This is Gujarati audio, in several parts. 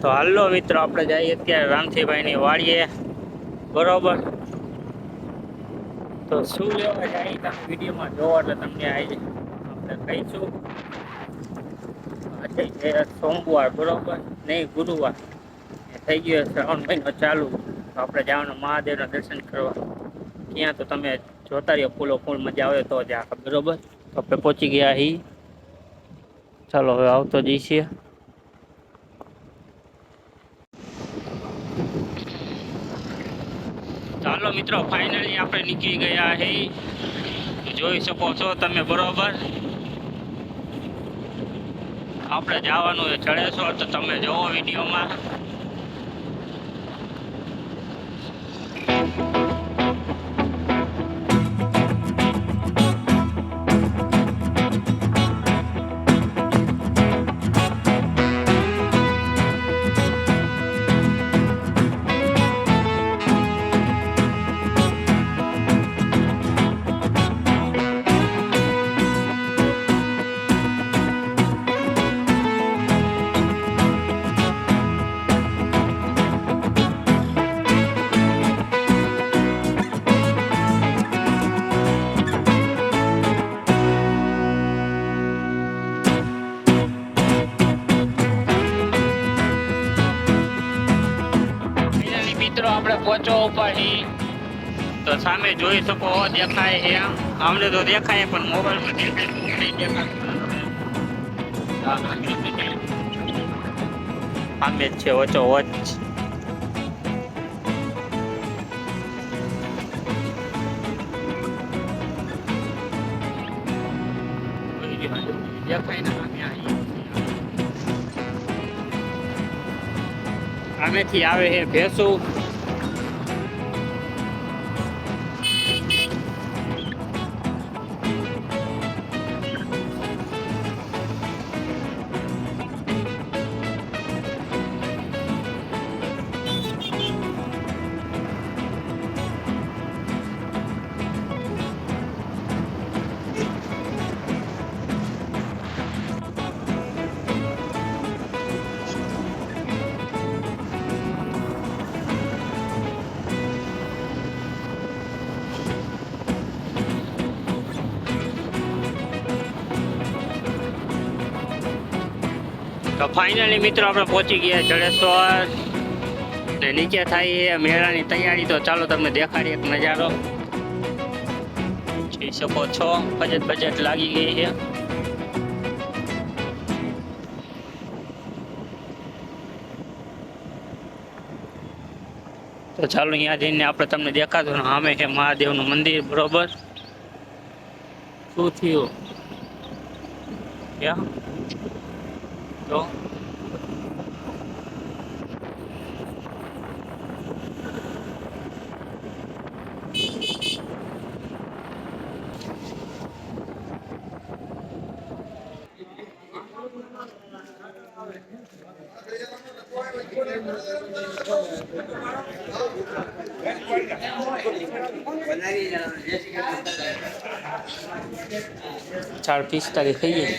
તો હાલો મિત્રો, આપણે જઈએ અત્યારે રામજીભાઈની વાડીએ, બરોબર. તો શું લેવા જાય તમે વિડીયોમાં જોવો એટલે તમને આપણે કહીશું. આજે છે સોમવાર, બરોબર, નહીં ગુરુવાર. થઈ ગયો શ્રાવણ મહિનો ચાલુ. આપણે જવાનું મહાદેવના દર્શન કરવા. ત્યાં તો તમે જોતા રહ્યો, ફૂલ મજા આવે તો જ આ, બરોબર. તો આપણે પહોંચી ગયા અહીં. ચાલો હવે આવતો જઈશે. ચાલો મિત્રો, ફાઇનલી આપણે નીકળી ગયા હે. જોઈ શકો છો તમે, બરોબર. આપણે જવાનું એ ચડેશ્વર, તો તમે જોવો વિડીયોમાં. આપણે પહોંચો ઉપાડી તો સામે જોઈ શકો, દેખાય છે. અમને તો દેખાય પણ મોબાઈલમાં દેખાય. સામે જ છે વચ્ચો વચ્ચ. દેખાય ને આમેથી આવે છે ભેંસું. તો ફાઇનલી મિત્રો, આપણે પહોંચી ગયા જડેશ્વર. ને નીચે થાય છે મેળાની તૈયારી. તો ચાલો તમને દેખાડી એક નજારો. જોઈ શકો છો, બજેટ લાગી ગઈ છે. તો ચાલો અહીંયા જઈને આપણે તમને દેખાતું. સામે છે મહાદેવનું મંદિર, બરોબર. શું થયું ક્યાં તો ચાર 45 થઈ ગઈ.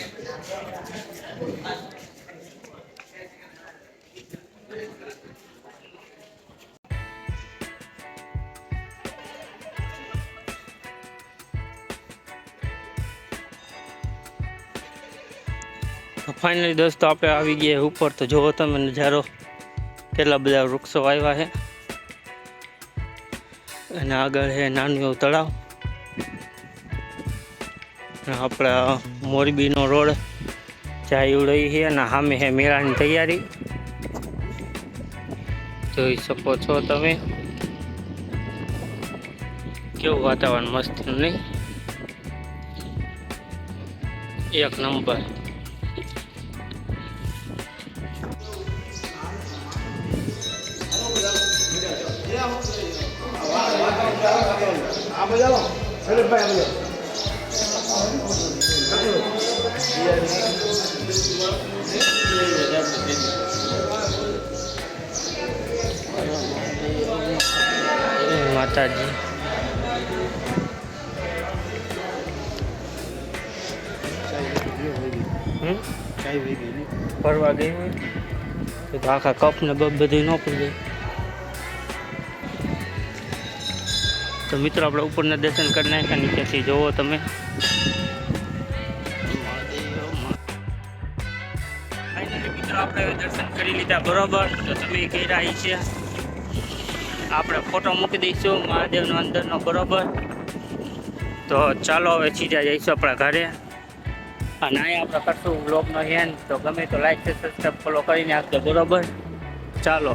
ફાઇનલી દોસ્તો, આપણે આવી ગયા ઉપર. તો જોવો તમે નજારો, કેટલા બધા વૃક્ષો આવ્યા છે. અને આગળ છે નાનું એવું તળાવ. આપણા મોરબીનો રોડ જાય રહી છે. અને સામે છે મેળાની તૈયારી. જોઈ શકો છો તમે, કેવું વાતાવરણ મસ્ત, નહીં? એક નંબર. માતાજી ફરવા ગઈ હોય. તો આખા કપ ને બધું ન પડી જાય. તો મિત્રો આપણે ઉપરના દર્શન કરી નાખ્યા, નીચેથી જોવો તમે. ફાઇનલી મિત્રો આપણે દર્શન કરી લીધા બરોબર. તો તમે કર્યા છે, આપણે ફોટો મૂકી દઈશું મહાદેવનો અંદરનો બરોબર. તો ચાલો હવે સીધા જઈશું આપણા ઘરે, અને અહીંયા આપણે કરશું વ્લોગનો એન્ડ. તો ગમે તો લાઈક સબસ્ક્રાઈબ ફોલો કરીને આપજો બરોબર. ચાલો.